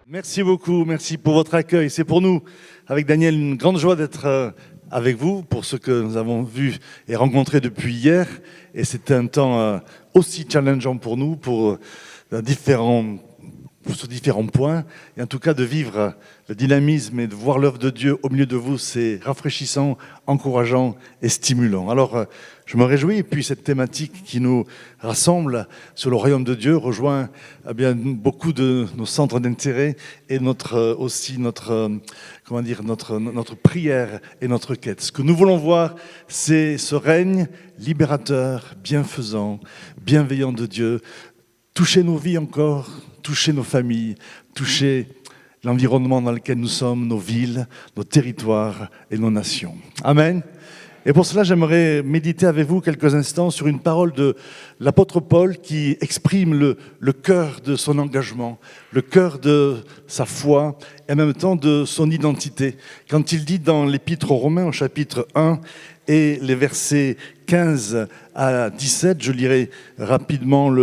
Merci beaucoup, merci pour votre accueil. C'est pour nous, avec Daniel, une grande joie d'être avec vous, pour ce que nous avons vu et rencontré depuis hier. Et c'était un temps aussi challengeant pour nous, sur différents points. Et en tout cas, de vivre le dynamisme et de voir l'œuvre de Dieu au milieu de vous, c'est rafraîchissant, encourageant et stimulant. Alors, je me réjouis. Et puis, cette thématique qui nous rassemble sur le royaume de Dieu rejoint beaucoup de nos centres d'intérêt et notre prière et notre quête. Ce que nous voulons voir, c'est ce règne libérateur, bienfaisant, bienveillant de Dieu, toucher nos vies encore, toucher nos familles, toucher l'environnement dans lequel nous sommes, nos villes, nos territoires et nos nations. Amen. Et pour cela, j'aimerais méditer avec vous quelques instants sur une parole de l'apôtre Paul qui exprime le cœur de son engagement, le cœur de sa foi et en même temps de son identité. Quand il dit dans l'Épître aux Romains au chapitre 1 et les versets 15 à 17, je lirai rapidement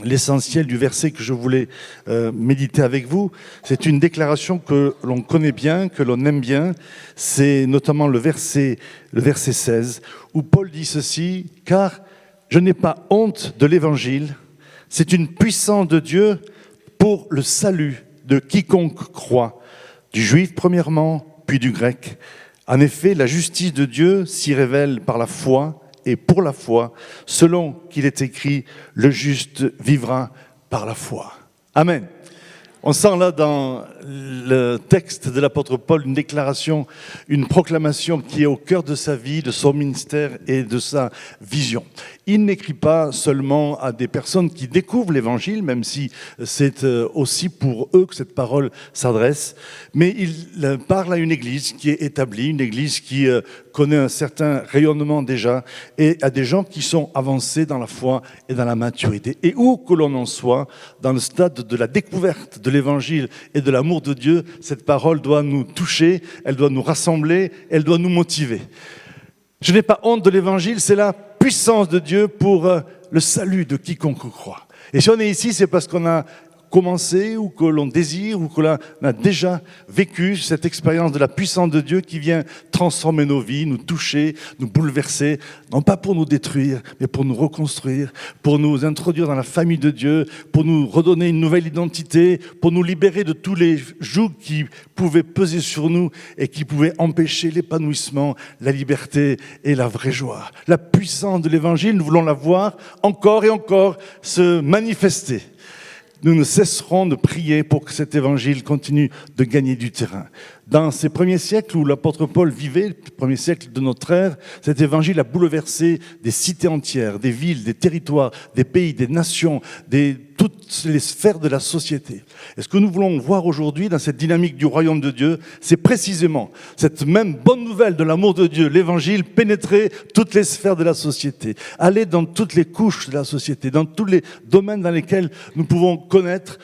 l'essentiel du verset que je voulais méditer avec vous. C'est une déclaration que l'on connaît bien, que l'on aime bien. C'est notamment le verset 16, où Paul dit ceci: « Car je n'ai pas honte de l'évangile, c'est une puissance de Dieu pour le salut de quiconque croit, du juif premièrement, puis du grec. En effet, la justice de Dieu s'y révèle par la foi, et pour la foi, selon qu'il est écrit, le juste vivra par la foi. » Amen. On sent là dans le texte de l'apôtre Paul une déclaration, une proclamation qui est au cœur de sa vie, de son ministère et de sa vision. Il n'écrit pas seulement à des personnes qui découvrent l'évangile, même si c'est aussi pour eux que cette parole s'adresse, mais il parle à une église qui est établie, une église qui connaît un certain rayonnement déjà, et à des gens qui sont avancés dans la foi et dans la maturité. Et où que l'on en soit, dans le stade de la découverte de l'évangile et de l'amour de Dieu, cette parole doit nous toucher, elle doit nous rassembler, elle doit nous motiver. Je n'ai pas honte de l'évangile, c'est la puissance de Dieu pour le salut de quiconque croit. Et si on est ici, c'est parce qu'on a commencé ou que l'on désire ou que l'on a déjà vécu cette expérience de la puissance de Dieu qui vient transformer nos vies, nous toucher, nous bouleverser, non pas pour nous détruire, mais pour nous reconstruire, pour nous introduire dans la famille de Dieu, pour nous redonner une nouvelle identité, pour nous libérer de tous les jougs qui pouvaient peser sur nous et qui pouvaient empêcher l'épanouissement, la liberté et la vraie joie. La puissance de l'Évangile, nous voulons la voir encore et encore se manifester. Nous ne cesserons de prier pour que cet évangile continue de gagner du terrain. Dans ces premiers siècles où l'apôtre Paul vivait, le premier siècle de notre ère, cet évangile a bouleversé des cités entières, des villes, des territoires, des pays, des nations, toutes les sphères de la société. Et ce que nous voulons voir aujourd'hui dans cette dynamique du royaume de Dieu, c'est précisément cette même bonne nouvelle de l'amour de Dieu, l'évangile, pénétrer toutes les sphères de la société, aller dans toutes les couches de la société, dans tous les domaines dans lesquels nous pouvons connaître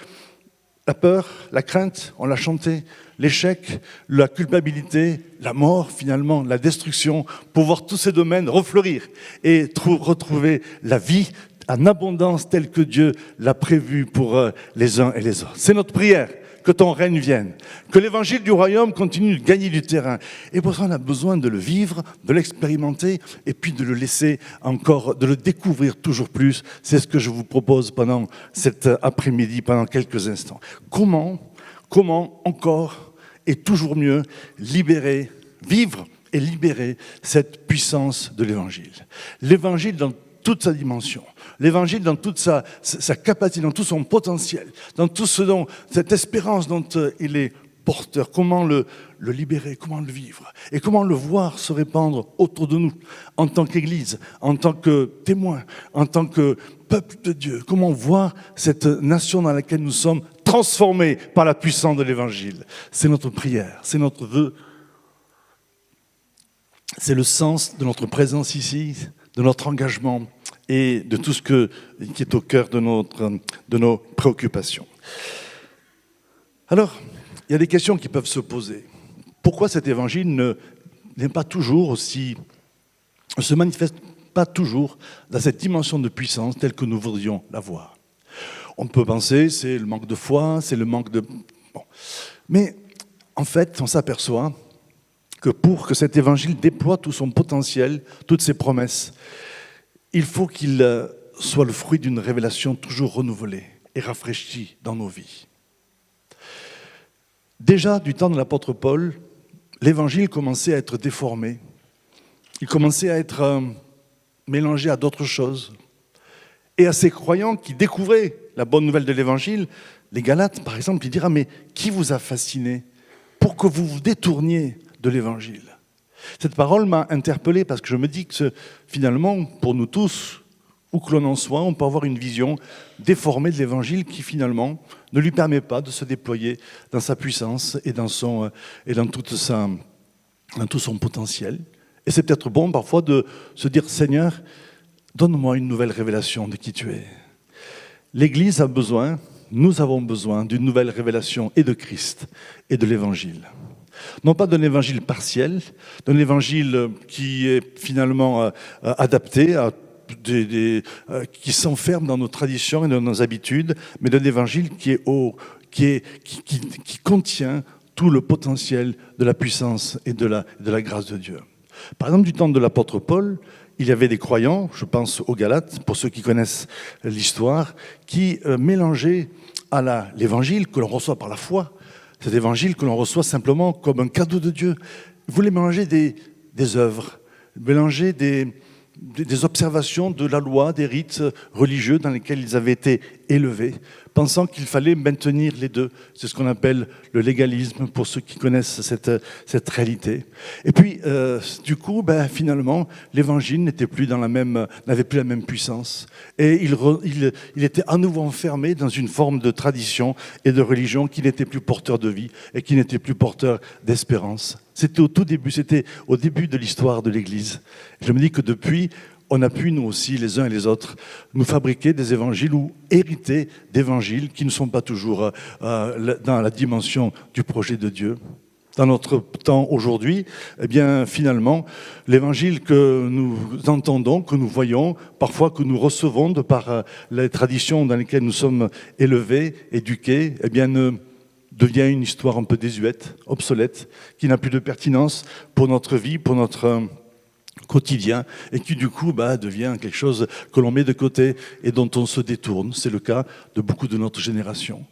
la peur, la crainte, on l'a chanté, l'échec, la culpabilité, la mort finalement, la destruction, pour voir tous ces domaines refleurir et retrouver la vie en abondance telle que Dieu l'a prévue pour les uns et les autres. C'est notre prière, que ton règne vienne, que l'évangile du royaume continue de gagner du terrain. Et pour ça, on a besoin de le vivre, de l'expérimenter et puis de le laisser encore, de le découvrir toujours plus. C'est ce que je vous propose pendant cet après-midi, pendant quelques instants. Comment encore et toujours mieux vivre et libérer cette puissance de l'évangile. L'évangile dans toute sa dimension, l'évangile dans toute sa capacité, dans tout son potentiel, dans tout cette espérance dont il est porteur. Comment le libérer, comment le vivre et comment le voir se répandre autour de nous en tant qu'Église, en tant que témoin, en tant que peuple de Dieu. Comment voir cette nation dans laquelle nous sommes transformés par la puissance de l'évangile. C'est notre prière, c'est notre vœu, c'est le sens de notre présence ici, de notre engagement et de tout ce qui est au cœur de nos préoccupations. Alors, il y a des questions qui peuvent se poser. Pourquoi cet évangile ne se manifeste pas toujours dans cette dimension de puissance telle que nous voudrions la voir? On peut penser c'est le manque de foi, c'est le manque de... Bon. Mais en fait, on s'aperçoit que pour que cet évangile déploie tout son potentiel, toutes ses promesses, il faut qu'il soit le fruit d'une révélation toujours renouvelée et rafraîchie dans nos vies. Déjà, du temps de l'apôtre Paul, l'évangile commençait à être déformé. Il commençait à être mélangé à d'autres choses. Et à ces croyants qui découvraient la bonne nouvelle de l'évangile, les Galates, par exemple, ils diraient « Mais qui vous a fasciné pour que vous vous détourniez de l'évangile ?» Cette parole m'a interpellé parce que je me dis que finalement, pour nous tous, où que l'on en soit, on peut avoir une vision déformée de l'évangile qui finalement ne lui permet pas de se déployer dans sa puissance et dans tout son potentiel. Et c'est peut-être bon parfois de se dire « Seigneur, donne-moi une nouvelle révélation de qui tu es. » L'Église a besoin, nous avons besoin d'une nouvelle révélation et de Christ et de l'Évangile. Non pas d'un évangile partiel, d'un évangile qui est finalement adapté à qui s'enferme dans nos traditions et dans nos habitudes, mais d'un évangile qui contient tout le potentiel de la puissance et de la grâce de Dieu. Par exemple, du temps de l'apôtre Paul, il y avait des croyants, je pense aux Galates, pour ceux qui connaissent l'histoire, qui mélangeaient à l'évangile que l'on reçoit par la foi, cet évangile que l'on reçoit simplement comme un cadeau de Dieu. Ils voulaient mélanger des œuvres, mélanger des observations de la loi, des rites religieux dans lesquels ils avaient été élevés, pensant qu'il fallait maintenir les deux. C'est ce qu'on appelle le légalisme, pour ceux qui connaissent cette réalité. Et puis, du coup, finalement, l'évangile n'avait plus la même puissance. Et il était à nouveau enfermé dans une forme de tradition et de religion qui n'était plus porteur de vie et qui n'était plus porteur d'espérance. C'était au début de l'histoire de l'Église. Je me dis que depuis, on a pu, nous aussi, les uns et les autres, nous fabriquer des évangiles ou hériter d'évangiles qui ne sont pas toujours dans la dimension du projet de Dieu. Dans notre temps aujourd'hui, eh bien, finalement, l'évangile que nous entendons, que nous voyons, parfois que nous recevons de par les traditions dans lesquelles nous sommes élevés, éduqués, eh bien, devient une histoire un peu désuète, obsolète, qui n'a plus de pertinence pour notre vie, pour notre quotidien, et qui du coup devient quelque chose que l'on met de côté et dont on se détourne. C'est le cas de beaucoup de notre génération.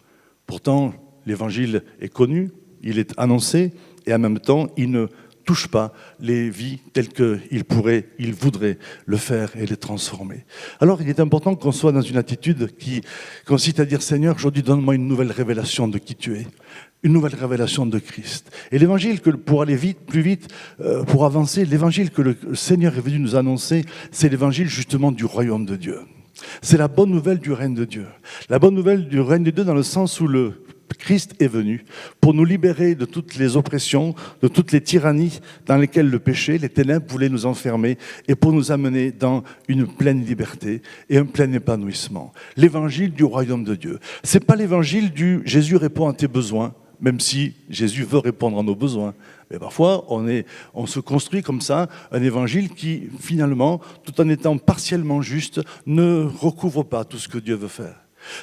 Pourtant, l'évangile est connu, il est annoncé, et en même temps, il ne touche pas les vies telles qu'il voudrait le faire et les transformer. Alors, il est important qu'on soit dans une attitude qui consiste à dire « Seigneur, aujourd'hui, donne-moi une nouvelle révélation de qui tu es, une nouvelle révélation de Christ. » Et l'évangile, pour aller plus vite, pour avancer, l'évangile que le Seigneur est venu nous annoncer, c'est l'évangile justement du royaume de Dieu. C'est la bonne nouvelle du règne de Dieu. La bonne nouvelle du règne de Dieu dans le sens où le Christ est venu pour nous libérer de toutes les oppressions, de toutes les tyrannies dans lesquelles le péché, les ténèbres voulaient nous enfermer et pour nous amener dans une pleine liberté et un plein épanouissement. L'évangile du royaume de Dieu. C'est pas l'évangile du Jésus répond à tes besoins, même si Jésus veut répondre à nos besoins. Mais parfois, on se construit comme ça un évangile qui, finalement, tout en étant partiellement juste, ne recouvre pas tout ce que Dieu veut faire.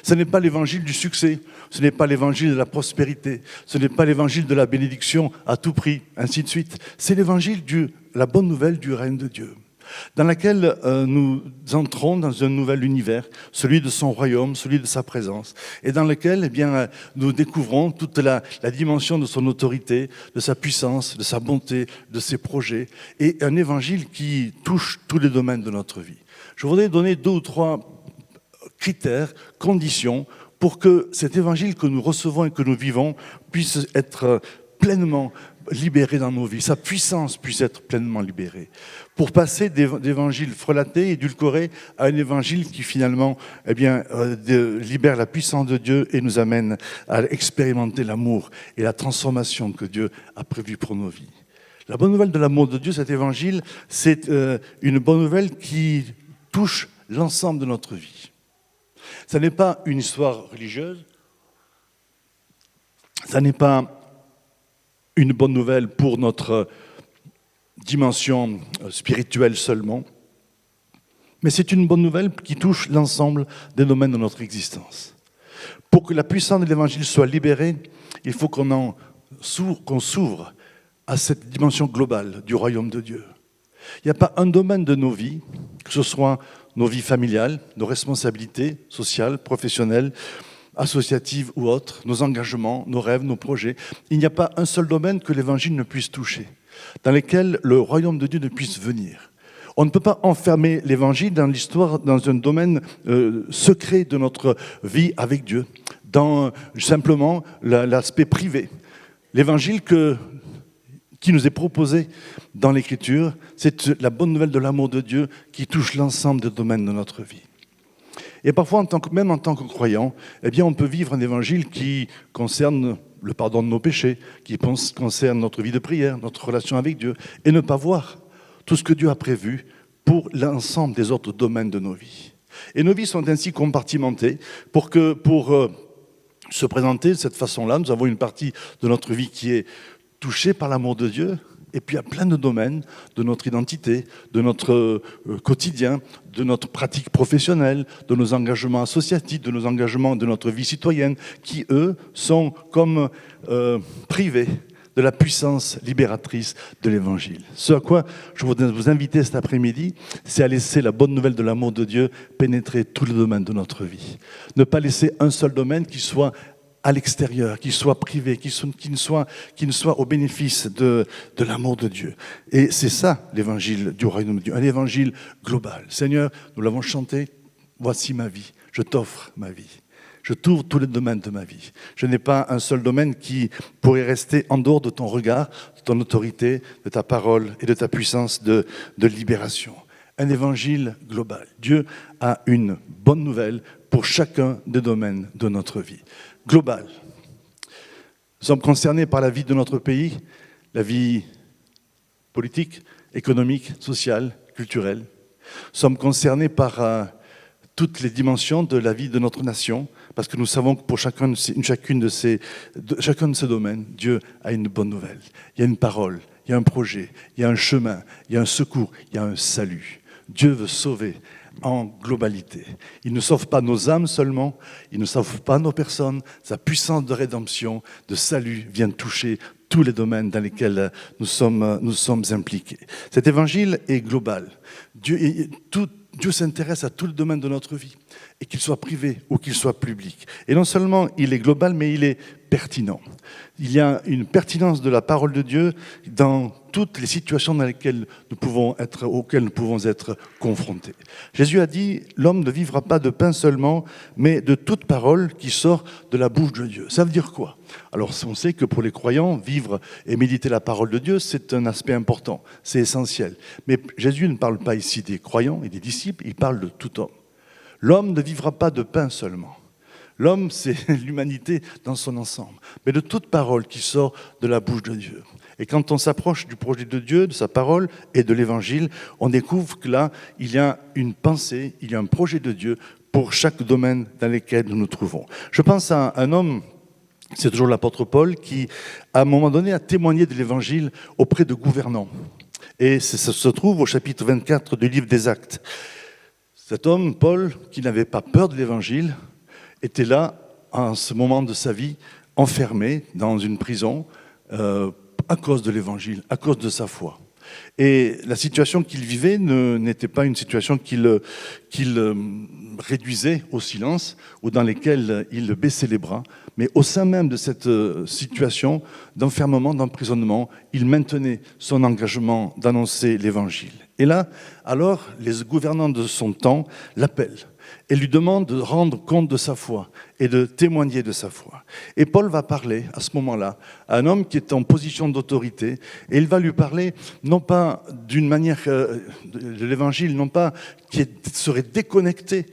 Ce n'est pas l'évangile du succès, ce n'est pas l'évangile de la prospérité, ce n'est pas l'évangile de la bénédiction à tout prix, ainsi de suite. C'est l'évangile de la bonne nouvelle du règne de Dieu, dans laquelle nous entrons dans un nouvel univers, celui de son royaume, celui de sa présence, et dans lequel nous découvrons toute la dimension de son autorité, de sa puissance, de sa bonté, de ses projets, et un évangile qui touche tous les domaines de notre vie. Je voudrais donner 2 ou 3 critères, conditions, pour que cet évangile que nous recevons et que nous vivons puisse être pleinement libéré dans nos vies, sa puissance puisse être pleinement libérée. Pour passer d'évangile frelaté, édulcoré, à un évangile qui finalement libère la puissance de Dieu et nous amène à expérimenter l'amour et la transformation que Dieu a prévue pour nos vies. La bonne nouvelle de l'amour de Dieu, cet évangile, c'est une bonne nouvelle qui touche l'ensemble de notre vie. Ce n'est pas une histoire religieuse, ce n'est pas une bonne nouvelle pour notre dimension spirituelle seulement, mais c'est une bonne nouvelle qui touche l'ensemble des domaines de notre existence. Pour que la puissance de l'Évangile soit libérée, il faut qu'on s'ouvre à cette dimension globale du royaume de Dieu. Il n'y a pas un domaine de nos vies, que ce soit nos vies familiales, nos responsabilités sociales, professionnelles, associatives ou autres, nos engagements, nos rêves, nos projets. Il n'y a pas un seul domaine que l'Évangile ne puisse toucher, dans lequel le royaume de Dieu ne puisse venir. On ne peut pas enfermer l'Évangile dans l'histoire, dans un domaine secret de notre vie avec Dieu, dans simplement l'aspect privé. L'Évangile qui nous est proposé dans l'Écriture, c'est la bonne nouvelle de l'amour de Dieu qui touche l'ensemble des domaines de notre vie. Et parfois, même en tant que croyant, eh bien, on peut vivre un évangile qui concerne le pardon de nos péchés, qui concerne notre vie de prière, notre relation avec Dieu, et ne pas voir tout ce que Dieu a prévu pour l'ensemble des autres domaines de nos vies. Et nos vies sont ainsi compartimentées pour se présenter de cette façon-là. Nous avons une partie de notre vie qui est touchée par l'amour de Dieu, et puis il y a plein de domaines de notre identité, de notre quotidien, de notre pratique professionnelle, de nos engagements associatifs, de nos engagements de notre vie citoyenne, qui, eux, sont comme privés de la puissance libératrice de l'Évangile. Ce à quoi je voudrais vous inviter cet après-midi, c'est à laisser la bonne nouvelle de l'amour de Dieu pénétrer tous les domaines de notre vie. Ne pas laisser un seul domaine qui soit à l'extérieur, qui soit privé, qui ne soit au bénéfice de l'amour de Dieu. Et c'est ça l'évangile du royaume de Dieu, un évangile global. Seigneur, nous l'avons chanté, voici ma vie, je t'offre ma vie. Je t'ouvre tous les domaines de ma vie. Je n'ai pas un seul domaine qui pourrait rester en dehors de ton regard, de ton autorité, de ta parole et de ta puissance de libération. Un évangile global. Dieu a une bonne nouvelle pour chacun des domaines de notre vie. Global. Nous sommes concernés par la vie de notre pays, la vie politique, économique, sociale, culturelle. Nous sommes concernés par toutes les dimensions de la vie de notre nation, parce que nous savons que pour chacun de ces domaines, Dieu a une bonne nouvelle. Il y a une parole, il y a un projet, il y a un chemin, il y a un secours, il y a un salut. Dieu veut sauver en globalité. Il ne sauve pas nos âmes seulement, il ne sauve pas nos personnes. Sa puissance de rédemption, de salut vient toucher tous les domaines dans lesquels nous sommes impliqués. Cet évangile est global. Dieu s'intéresse à tout le domaine de notre vie, et qu'il soit privé ou qu'il soit public. Et non seulement il est global, mais il est pertinent. Il y a une pertinence de la parole de Dieu dans toutes les situations auxquelles nous pouvons être confrontés. Jésus a dit, l'homme ne vivra pas de pain seulement, mais de toute parole qui sort de la bouche de Dieu. Ça veut dire quoi? Alors on sait que pour les croyants, vivre et méditer la parole de Dieu, c'est un aspect important, c'est essentiel. Mais Jésus ne parle pas ici des croyants et des disciples, il parle de tout homme. L'homme ne vivra pas de pain seulement. L'homme, c'est l'humanité dans son ensemble, mais de toute parole qui sort de la bouche de Dieu. Et quand on s'approche du projet de Dieu, de sa parole et de l'Évangile, on découvre que là, il y a une pensée, il y a un projet de Dieu pour chaque domaine dans lequel nous nous trouvons. Je pense à un homme, c'est toujours l'apôtre Paul, qui, à un moment donné, a témoigné de l'Évangile auprès de gouvernants. Et ça se trouve au chapitre 24 du livre des Actes. Cet homme, Paul, qui n'avait pas peur de l'Évangile, était là, à ce moment de sa vie, enfermé dans une prison à cause de l'Évangile, à cause de sa foi. Et la situation qu'il vivait n'était pas une situation qu'il réduisait au silence ou dans laquelle il baissait les bras, mais au sein même de cette situation d'enfermement, d'emprisonnement, il maintenait son engagement d'annoncer l'Évangile. Et là, alors, les gouvernants de son temps l'appellent et lui demandent de rendre compte de sa foi et de témoigner de sa foi. Et Paul va parler à ce moment-là à un homme qui est en position d'autorité, et il va lui parler non pas d'une manière de l'Évangile, non pas qui serait déconnecté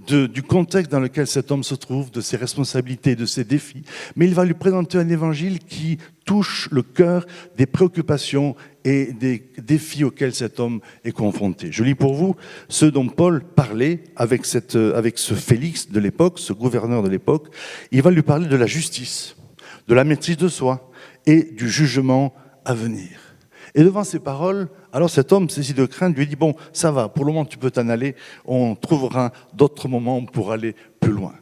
du contexte dans lequel cet homme se trouve, de ses responsabilités, de ses défis, mais il va lui présenter un Évangile qui touche le cœur des préoccupations et des défis auxquels cet homme est confronté. Je lis pour vous ce dont Paul parlait avec ce Félix de l'époque, ce gouverneur de l'époque. Il va lui parler de la justice, de la maîtrise de soi et du jugement à venir. Et devant ces paroles, alors cet homme, saisi de crainte, lui dit « Bon, ça va, pour le moment tu peux t'en aller, on trouvera d'autres moments pour aller plus loin ».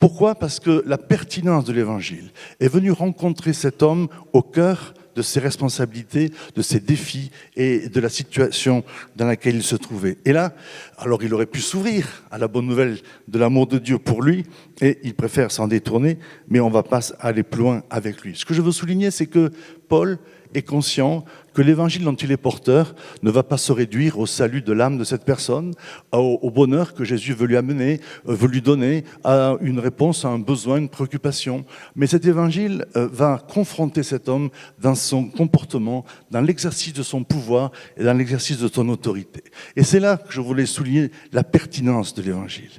Pourquoi ? Parce que la pertinence de l'Évangile est venue rencontrer cet homme au cœur de ses responsabilités, de ses défis et de la situation dans laquelle il se trouvait. Et là, alors il aurait pu s'ouvrir à la bonne nouvelle de l'amour de Dieu pour lui, et il préfère s'en détourner, mais on ne va pas aller plus loin avec lui. Ce que je veux souligner, c'est que Paul est conscient que l'évangile dont il est porteur ne va pas se réduire au salut de l'âme de cette personne, au bonheur que Jésus veut lui amener, veut lui donner, à une réponse à un besoin, une préoccupation. Mais cet évangile va confronter cet homme dans son comportement, dans l'exercice de son pouvoir et dans l'exercice de son autorité. Et c'est là que je voulais souligner la pertinence de l'évangile.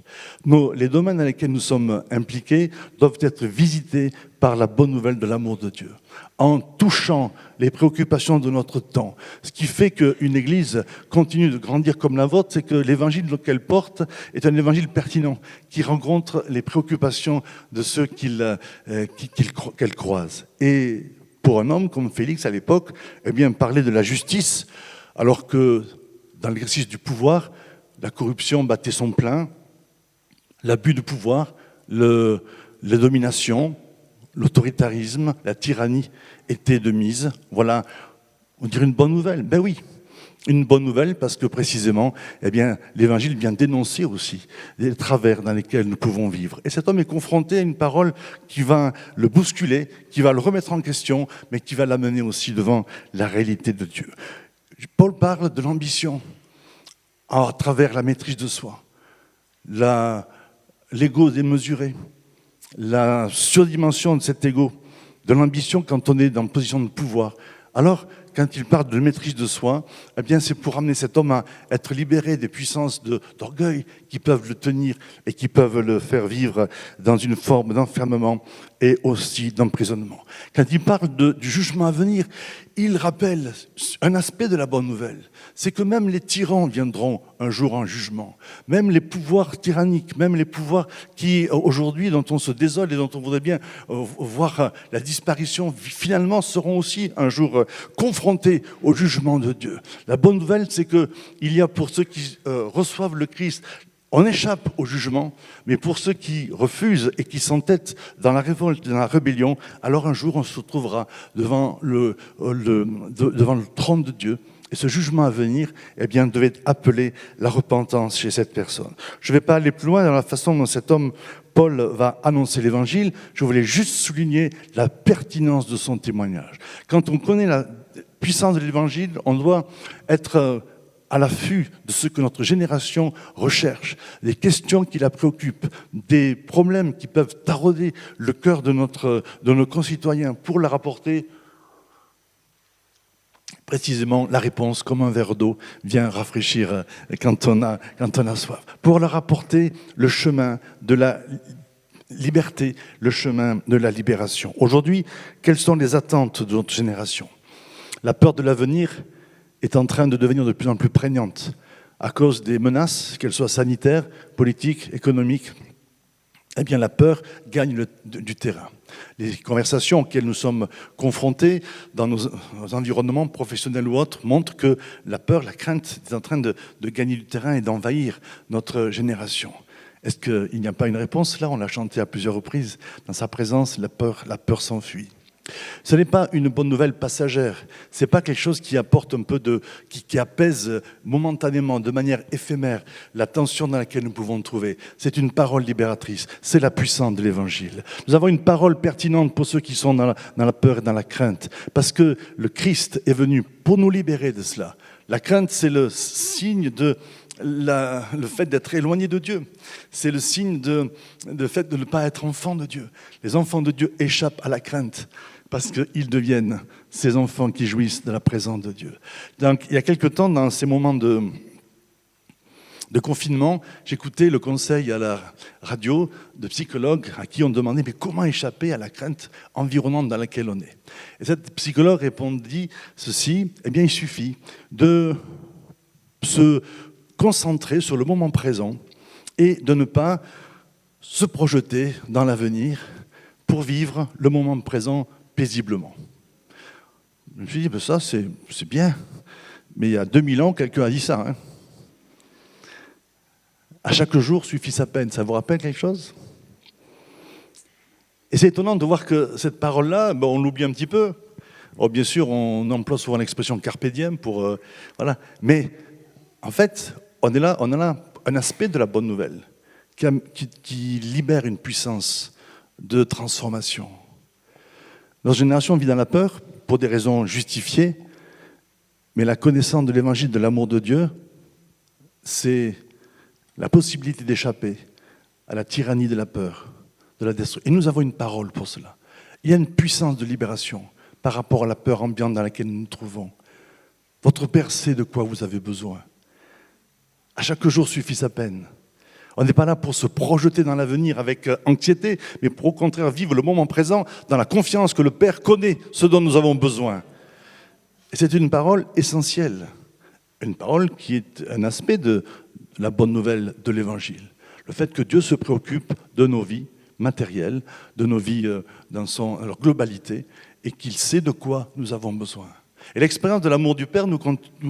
Les domaines dans lesquels nous sommes impliqués doivent être visités par la bonne nouvelle de l'amour de Dieu, en touchant les préoccupations de notre temps. Ce qui fait qu'une église continue de grandir comme la vôtre, c'est que l'évangile qu'elle porte est un évangile pertinent, qui rencontre les préoccupations de ceux qu'elle croise. Et pour un homme comme Félix à l'époque, eh bien, parler de la justice, alors que dans l'exercice du pouvoir, la corruption battait son plein, l'abus de pouvoir, les dominations, l'autoritarisme, la tyrannie étaient de mise. Voilà, on dirait une bonne nouvelle. Ben oui, une bonne nouvelle parce que précisément, eh bien, l'Évangile vient dénoncer aussi les travers dans lesquels nous pouvons vivre. Et cet homme est confronté à une parole qui va le bousculer, qui va le remettre en question, mais qui va l'amener aussi devant la réalité de Dieu. Paul parle de l'ambition à travers la maîtrise de soi, l'ego démesuré, la surdimension de cet ego, de l'ambition quand on est dans une position de pouvoir. Alors, quand il parle de maîtrise de soi, eh bien, c'est pour amener cet homme à être libéré des puissances d'orgueil qui peuvent le tenir et qui peuvent le faire vivre dans une forme d'enfermement et aussi d'emprisonnement. Quand il parle du jugement à venir, il rappelle un aspect de la bonne nouvelle. C'est que même les tyrans viendront un jour en jugement. Même les pouvoirs tyranniques, même les pouvoirs qui, aujourd'hui, dont on se désole et dont on voudrait bien voir la disparition, finalement seront aussi un jour confrontés au jugement de Dieu. La bonne nouvelle, c'est qu'il y a pour ceux qui reçoivent le Christ, on échappe au jugement, mais pour ceux qui refusent et qui s'entêtent dans la révolte, dans la rébellion, alors un jour on se trouvera devant le trône de Dieu. Et ce jugement à venir, eh bien, devait appeler la repentance chez cette personne. Je ne vais pas aller plus loin dans la façon dont cet homme, Paul, va annoncer l'évangile. Je voulais juste souligner la pertinence de son témoignage. Quand on connaît la puissance de l'évangile, on doit être à l'affût de ce que notre génération recherche, des questions qui la préoccupent, des problèmes qui peuvent tarauder le cœur de nos concitoyens pour leur apporter précisément la réponse, comme un verre d'eau, vient rafraîchir quand on a soif. Pour leur apporter le chemin de la liberté, le chemin de la libération. Aujourd'hui, quelles sont les attentes de notre génération ? La peur de l'avenir est en train de devenir de plus en plus prégnante à cause des menaces, qu'elles soient sanitaires, politiques, économiques. Eh bien, la peur gagne du terrain. Les conversations auxquelles nous sommes confrontés dans nos environnements professionnels ou autres montrent que la peur, la crainte est en train de gagner du terrain et d'envahir notre génération. Est-ce qu'il n'y a pas une réponse ? Là, on l'a chanté à plusieurs reprises. Dans sa présence, la peur s'enfuit. Ce n'est pas une bonne nouvelle passagère. Ce n'est pas quelque chose qui apporte un peu qui apaise momentanément, de manière éphémère, la tension dans laquelle nous pouvons nous trouver. C'est une parole libératrice. C'est la puissance de l'Évangile. Nous avons une parole pertinente pour ceux qui sont dans la peur et dans la crainte. Parce que le Christ est venu pour nous libérer de cela. La crainte, c'est le signe de le fait d'être éloigné de Dieu. C'est le signe de fait de ne pas être enfant de Dieu. Les enfants de Dieu échappent à la crainte parce qu'ils deviennent ces enfants qui jouissent de la présence de Dieu. Donc, il y a quelque temps, dans ces moments de confinement, j'écoutais le conseil à la radio de psychologues à qui on demandait mais comment échapper à la crainte environnante dans laquelle on est. Et cette psychologue répondit ceci, eh bien il suffit de se concentrer sur le moment présent et de ne pas se projeter dans l'avenir pour vivre le moment présent paisiblement. Je me suis dit, ben ça c'est bien, mais il y a 2000 ans, quelqu'un a dit ça. Hein. À chaque jour suffit sa peine, ça vous rappelle quelque chose ? Et c'est étonnant de voir que cette parole-là, on l'oublie un petit peu. Oh, bien sûr, on emploie souvent l'expression carpe diem pour... voilà. Mais en fait, on a là un aspect de la bonne nouvelle qui libère une puissance de transformation. Notre génération vit dans la peur pour des raisons justifiées, mais la connaissance de l'évangile de l'amour de Dieu, c'est la possibilité d'échapper à la tyrannie de la peur, de la destruction. Et nous avons une parole pour cela. Il y a une puissance de libération par rapport à la peur ambiante dans laquelle nous nous trouvons. Votre Père sait de quoi vous avez besoin. À chaque jour suffit sa peine. On n'est pas là pour se projeter dans l'avenir avec anxiété, mais pour au contraire vivre le moment présent dans la confiance que le Père connaît ce dont nous avons besoin. Et c'est une parole essentielle, une parole qui est un aspect de la bonne nouvelle de l'Évangile. Le fait que Dieu se préoccupe de nos vies matérielles, de nos vies dans leur globalité, et qu'il sait de quoi nous avons besoin. Et l'expérience de l'amour du Père nous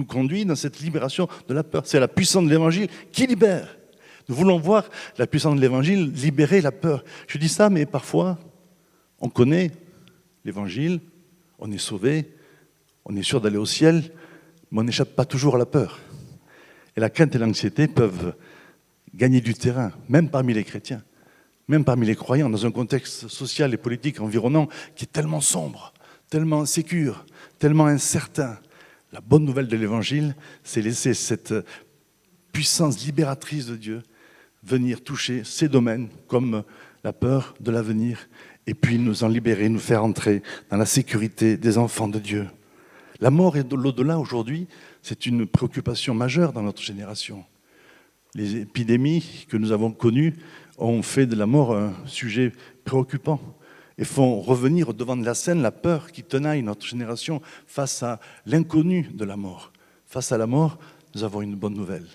conduit dans cette libération de la peur. C'est la puissance de l'Évangile qui libère. Nous voulons voir la puissance de l'Évangile libérer la peur. Je dis ça, mais parfois, on connaît l'Évangile, on est sauvé, on est sûr d'aller au ciel, mais on n'échappe pas toujours à la peur. Et la crainte et l'anxiété peuvent gagner du terrain, même parmi les chrétiens, même parmi les croyants, dans un contexte social et politique environnant qui est tellement sombre, tellement insécure, tellement incertain. La bonne nouvelle de l'Évangile, c'est laisser cette puissance libératrice de Dieu venir toucher ces domaines comme la peur de l'avenir et puis nous en libérer, nous faire entrer dans la sécurité des enfants de Dieu. La mort et l'au-delà aujourd'hui, c'est une préoccupation majeure dans notre génération. Les épidémies que nous avons connues ont fait de la mort un sujet préoccupant et font revenir au devant de la scène la peur qui tenaille notre génération face à l'inconnu de la mort. Face à la mort, nous avons une bonne nouvelle.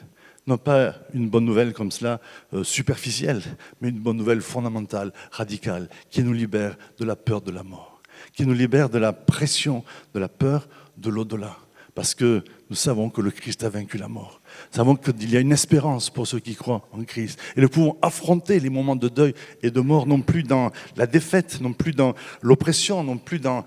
Non pas une bonne nouvelle comme cela, superficielle, mais une bonne nouvelle fondamentale, radicale, qui nous libère de la peur de la mort, qui nous libère de la pression, de la peur de l'au-delà. Parce que nous savons que le Christ a vaincu la mort. Nous savons qu'il y a une espérance pour ceux qui croient en Christ. Et nous pouvons affronter les moments de deuil et de mort, non plus dans la défaite, non plus dans l'oppression, non plus dans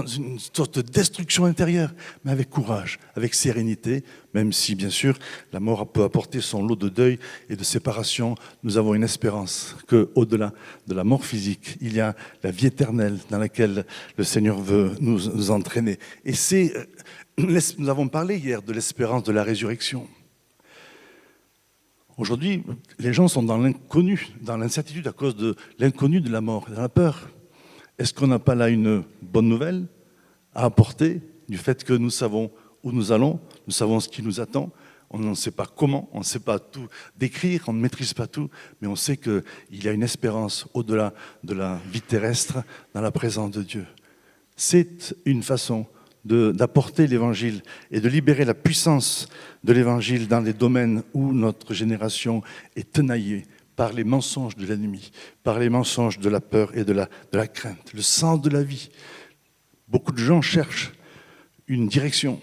une sorte de destruction intérieure, mais avec courage, avec sérénité, même si, bien sûr, la mort peut apporter son lot de deuil et de séparation. Nous avons une espérance qu'au-delà de la mort physique, il y a la vie éternelle dans laquelle le Seigneur veut nous entraîner. Et nous avons parlé hier de l'espérance de la résurrection. Aujourd'hui, les gens sont dans l'inconnu, dans l'incertitude à cause de l'inconnu de la mort, dans la peur. Est-ce qu'on n'a pas là une bonne nouvelle à apporter du fait que nous savons où nous allons, nous savons ce qui nous attend, on ne sait pas comment, on ne sait pas tout décrire, on ne maîtrise pas tout, mais on sait qu'il y a une espérance au-delà de la vie terrestre dans la présence de Dieu. C'est une façon d'apporter l'Évangile et de libérer la puissance de l'Évangile dans les domaines où notre génération est tenaillée par les mensonges de l'ennemi, par les mensonges de la peur et de la crainte. Le sens de la vie. Beaucoup de gens cherchent une direction.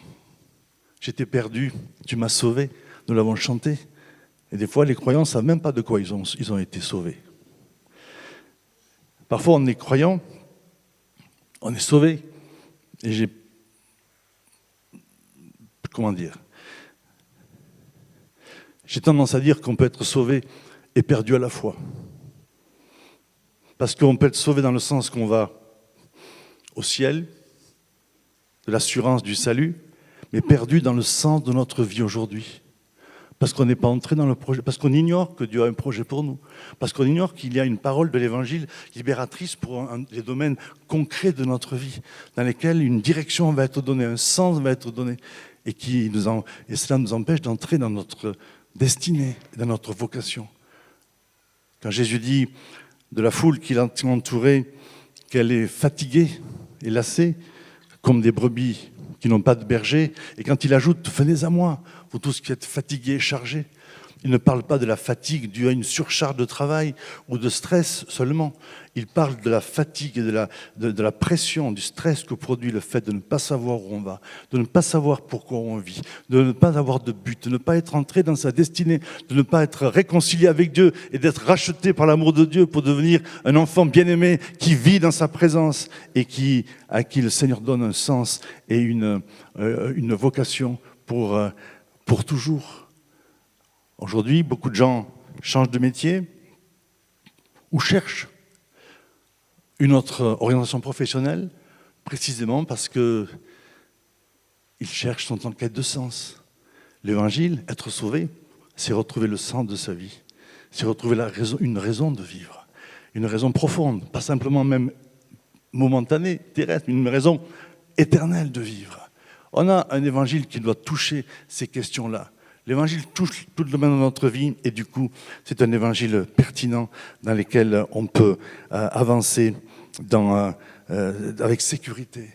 J'étais perdu, tu m'as sauvé, nous l'avons chanté. Et des fois, les croyants ne savent même pas de quoi ils ont été sauvés. Parfois, on est croyant, on est sauvé, et j'ai tendance à dire qu'on peut être sauvé et perdu à la fois. Parce qu'on peut être sauvé dans le sens qu'on va au ciel, de l'assurance du salut, mais perdu dans le sens de notre vie aujourd'hui. Parce qu'on n'est pas entré dans le projet, parce qu'on ignore que Dieu a un projet pour nous, parce qu'on ignore qu'il y a une parole de l'Évangile libératrice pour les domaines concrets de notre vie, dans lesquels une direction va être donnée, un sens va être donné, et cela nous empêche d'entrer dans notre destinée, dans notre vocation. Quand Jésus dit de la foule qui l'entourait qu'elle est fatiguée et lassée, comme des brebis qui n'ont pas de berger, et quand il ajoute « Venez à moi, vous tous qui êtes fatigués et chargés », Il ne parle pas de la fatigue due à une surcharge de travail ou de stress seulement. Il parle de la fatigue et de la pression, du stress que produit le fait de ne pas savoir où on va, de ne pas savoir pourquoi on vit, de ne pas avoir de but, de ne pas être entré dans sa destinée, de ne pas être réconcilié avec Dieu et d'être racheté par l'amour de Dieu pour devenir un enfant bien-aimé qui vit dans sa présence et à qui le Seigneur donne un sens et une vocation pour toujours. Aujourd'hui, beaucoup de gens changent de métier ou cherchent une autre orientation professionnelle, précisément parce qu'ils cherchent, sont en quête de sens. L'évangile, être sauvé, c'est retrouver le sens de sa vie, c'est retrouver une raison de vivre, une raison profonde, pas simplement même momentanée, terrestre, mais une raison éternelle de vivre. On a un évangile qui doit toucher ces questions-là. L'évangile touche tout le domaine de notre vie et du coup, c'est un évangile pertinent dans lequel on peut avancer avec sécurité,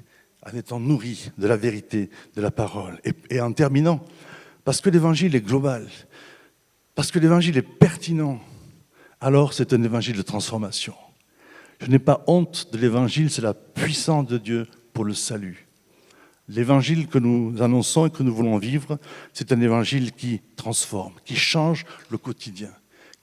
en étant nourri de la vérité, de la parole. Et en terminant, parce que l'évangile est global, parce que l'évangile est pertinent, alors c'est un évangile de transformation. Je n'ai pas honte de l'évangile, c'est la puissance de Dieu pour le salut. L'évangile que nous annonçons et que nous voulons vivre, c'est un évangile qui transforme, qui change le quotidien,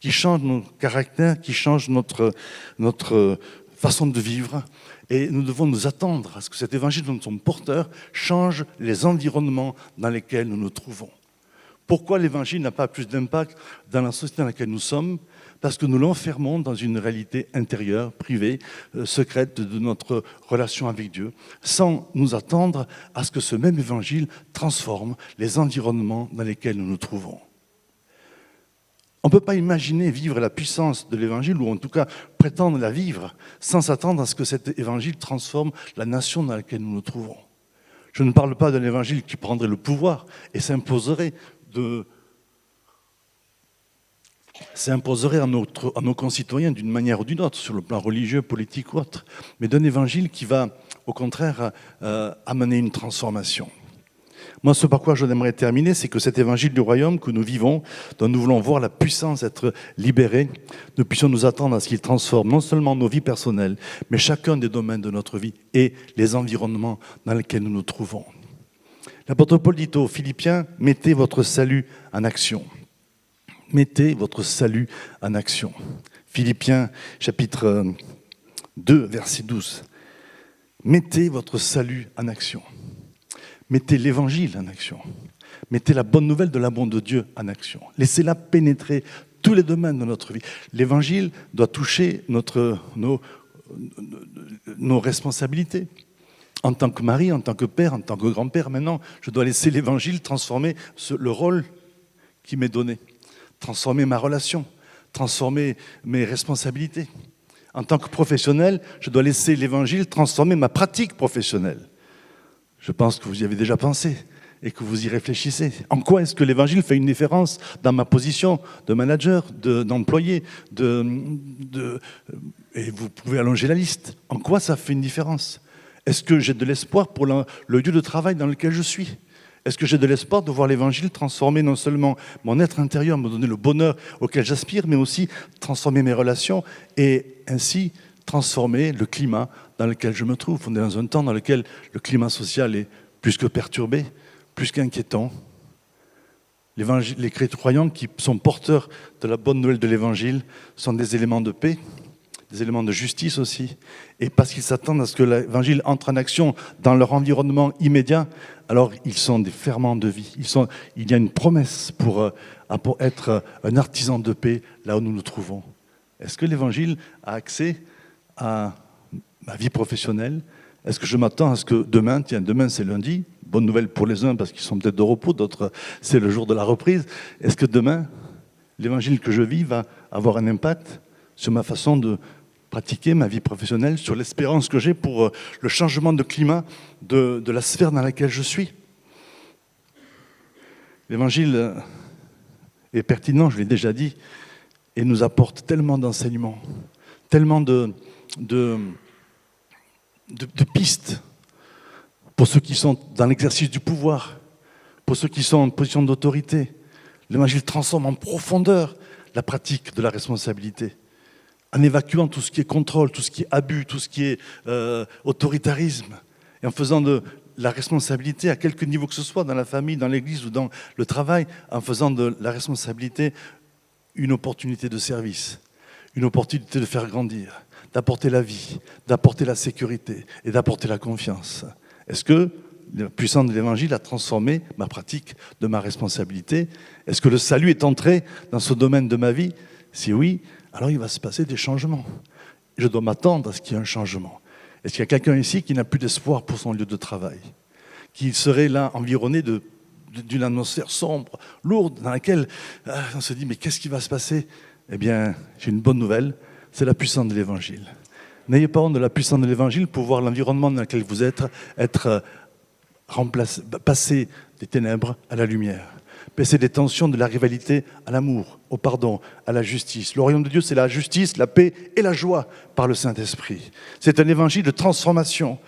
qui change nos caractères, qui change notre façon de vivre. Et nous devons nous attendre à ce que cet évangile dont nous sommes porteurs change les environnements dans lesquels nous nous trouvons. Pourquoi l'évangile n'a pas plus d'impact dans la société dans laquelle nous sommes ? Parce que nous l'enfermons dans une réalité intérieure, privée, secrète de notre relation avec Dieu, sans nous attendre à ce que ce même évangile transforme les environnements dans lesquels nous nous trouvons. On ne peut pas imaginer vivre la puissance de l'évangile, ou en tout cas prétendre la vivre, sans s'attendre à ce que cet évangile transforme la nation dans laquelle nous nous trouvons. Je ne parle pas d'un évangile qui prendrait le pouvoir et s'imposerait à nos concitoyens d'une manière ou d'une autre, sur le plan religieux, politique ou autre, mais d'un évangile qui va, au contraire, amener une transformation. Moi, ce par quoi je aimerais terminer, c'est que cet évangile du royaume que nous vivons, dont nous voulons voir la puissance être libérée, nous puissions nous attendre à ce qu'il transforme non seulement nos vies personnelles, mais chacun des domaines de notre vie et les environnements dans lesquels nous nous trouvons. L'apôtre Paul dit aux Philippiens, « Mettez votre salut en action ». Mettez votre salut en action. Philippiens chapitre 2, verset 12. Mettez votre salut en action. Mettez l'évangile en action. Mettez la bonne nouvelle de l'amour de Dieu en action. Laissez-la pénétrer tous les domaines de notre vie. L'évangile doit toucher nos responsabilités. En tant que mari, en tant que père, en tant que grand-père, maintenant, je dois laisser l'évangile transformer le rôle qui m'est donné. Transformer ma relation, transformer mes responsabilités. En tant que professionnel, je dois laisser l'évangile transformer ma pratique professionnelle. Je pense que vous y avez déjà pensé et que vous y réfléchissez. En quoi est-ce que l'évangile fait une différence dans ma position de manager, d'employé, et vous pouvez allonger la liste. En quoi ça fait une différence ? Est-ce que j'ai de l'espoir pour le lieu de travail dans lequel je suis ? Est-ce que j'ai de l'espoir de voir l'évangile transformer non seulement mon être intérieur, me donner le bonheur auquel j'aspire, mais aussi transformer mes relations et ainsi transformer le climat dans lequel je me trouve. On est dans un temps dans lequel le climat social est plus que perturbé, plus qu'inquiétant. Les croyants qui sont porteurs de la bonne nouvelle de l'évangile sont des éléments de paix, des éléments de justice aussi, et parce qu'ils s'attendent à ce que l'évangile entre en action dans leur environnement immédiat, alors ils sont des ferments de vie. Il y a une promesse pour être un artisan de paix là où nous nous trouvons. Est-ce que l'évangile a accès à ma vie professionnelle ? Est-ce que je m'attends à ce que demain c'est lundi, bonne nouvelle pour les uns parce qu'ils sont peut-être de repos, d'autres c'est le jour de la reprise. Est-ce que demain, l'évangile que je vis va avoir un impact sur ma façon de pratiquer ma vie professionnelle, sur l'espérance que j'ai pour le changement de climat de la sphère dans laquelle je suis ? L'évangile est pertinent, je l'ai déjà dit, et nous apporte tellement d'enseignements, tellement de pistes pour ceux qui sont dans l'exercice du pouvoir, pour ceux qui sont en position d'autorité, L'évangile transforme en profondeur la pratique de la responsabilité, en évacuant tout ce qui est contrôle, tout ce qui est abus, tout ce qui est autoritarisme, et en faisant de la responsabilité à quelque niveau que ce soit, dans la famille, dans l'église ou dans le travail, en faisant de la responsabilité une opportunité de service, une opportunité de faire grandir, d'apporter la vie, d'apporter la sécurité et d'apporter la confiance. Est-ce que la puissance de l'Évangile a transformé ma pratique de ma responsabilité? Est-ce que le salut est entré dans ce domaine de ma vie? Si oui, alors il va se passer des changements. Je dois m'attendre à ce qu'il y ait un changement. Est-ce qu'il y a quelqu'un ici qui n'a plus d'espoir pour son lieu de travail? Qui serait là environné d'une atmosphère sombre, lourde, dans laquelle on se dit, mais qu'est-ce qui va se passer? Eh bien, j'ai une bonne nouvelle, c'est la puissance de l'Évangile. N'ayez pas honte de la puissance de l'Évangile pour voir l'environnement dans lequel vous êtes être passer des ténèbres à la lumière, passer des tensions de la rivalité à l'amour, au pardon, à la justice. Le royaume de Dieu, c'est la justice, la paix et la joie par le Saint-Esprit. C'est un évangile de transformation.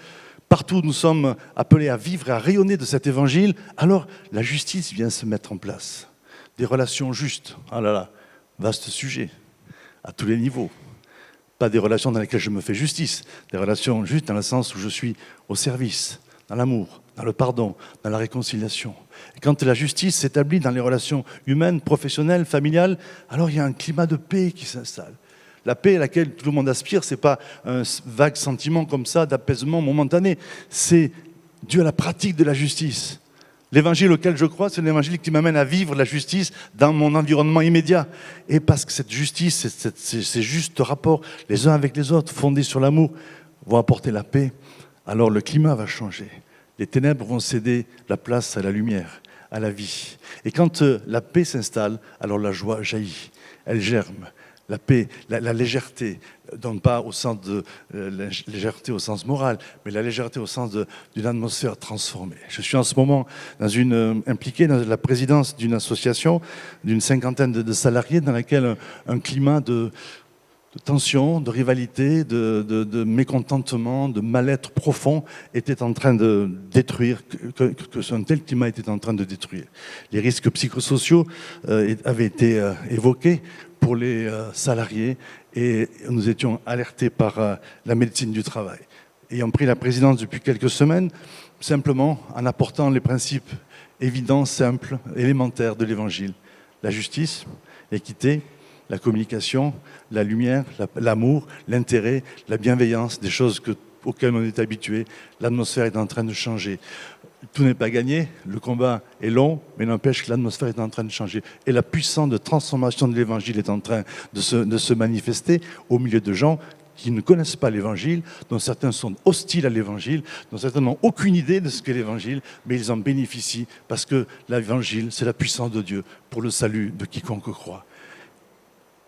Partout, nous sommes appelés à vivre et à rayonner de cet évangile. Alors, la justice vient se mettre en place. Des relations justes. Ah là là, vaste sujet, à tous les niveaux. Pas des relations dans lesquelles je me fais justice, des relations justes dans le sens où je suis au service, dans l'amour, dans le pardon, dans la réconciliation. Et quand la justice s'établit dans les relations humaines, professionnelles, familiales, alors il y a un climat de paix qui s'installe. La paix à laquelle tout le monde aspire, ce n'est pas un vague sentiment comme ça d'apaisement momentané, c'est dû à la pratique de la justice. L'évangile auquel je crois, c'est l'évangile qui m'amène à vivre la justice dans mon environnement immédiat. Et parce que cette justice, ces justes rapports les uns avec les autres, fondés sur l'amour, vont apporter la paix, alors le climat va changer. Les ténèbres vont céder la place à la lumière, à la vie. Et quand la paix s'installe, alors la joie jaillit, elle germe. La paix, la légèreté, donc pas au sens de légèreté au sens moral, mais la légèreté au sens d'une atmosphère transformée. Je suis en ce moment impliqué dans la présidence d'une association d'une 50aine de salariés dans laquelle un climat de tension, de rivalité, de mécontentement, de mal-être profond était en train de détruire, que un tel climat était en train de détruire. Les risques psychosociaux avaient été évoqués pour les salariés et nous étions alertés par la médecine du travail. Ayant pris la présidence depuis quelques semaines, simplement en apportant les principes évidents, simples, élémentaires de l'Évangile. La justice, l'équité, la communication, la lumière, l'amour, l'intérêt, la bienveillance, des choses auxquelles on est habitué. L'atmosphère est en train de changer. Tout n'est pas gagné, le combat est long, mais n'empêche que l'atmosphère est en train de changer. Et la puissance de transformation de l'Évangile est en train de se manifester au milieu de gens qui ne connaissent pas l'Évangile, dont certains sont hostiles à l'Évangile, dont certains n'ont aucune idée de ce qu'est l'Évangile, mais ils en bénéficient parce que l'Évangile, c'est la puissance de Dieu pour le salut de quiconque croit.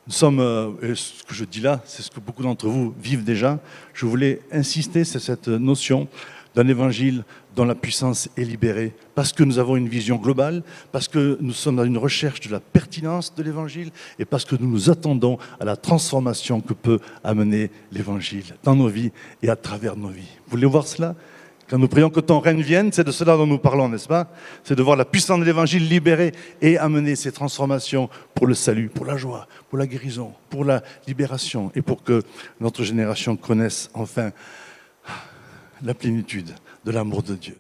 Nous sommes, ce que je dis là, c'est ce que beaucoup d'entre vous vivent déjà. Je voulais insister sur cette notion d'un évangile dont la puissance est libérée, parce que nous avons une vision globale, parce que nous sommes dans une recherche de la pertinence de l'évangile et parce que nous nous attendons à la transformation que peut amener l'évangile dans nos vies et à travers nos vies. Vous voulez voir cela ? Quand nous prions que ton règne vienne, c'est de cela dont nous parlons, n'est-ce pas? C'est de voir la puissance de l'Évangile libérée et amener ces transformations pour le salut, pour la joie, pour la guérison, pour la libération et pour que notre génération connaisse enfin la plénitude de l'amour de Dieu.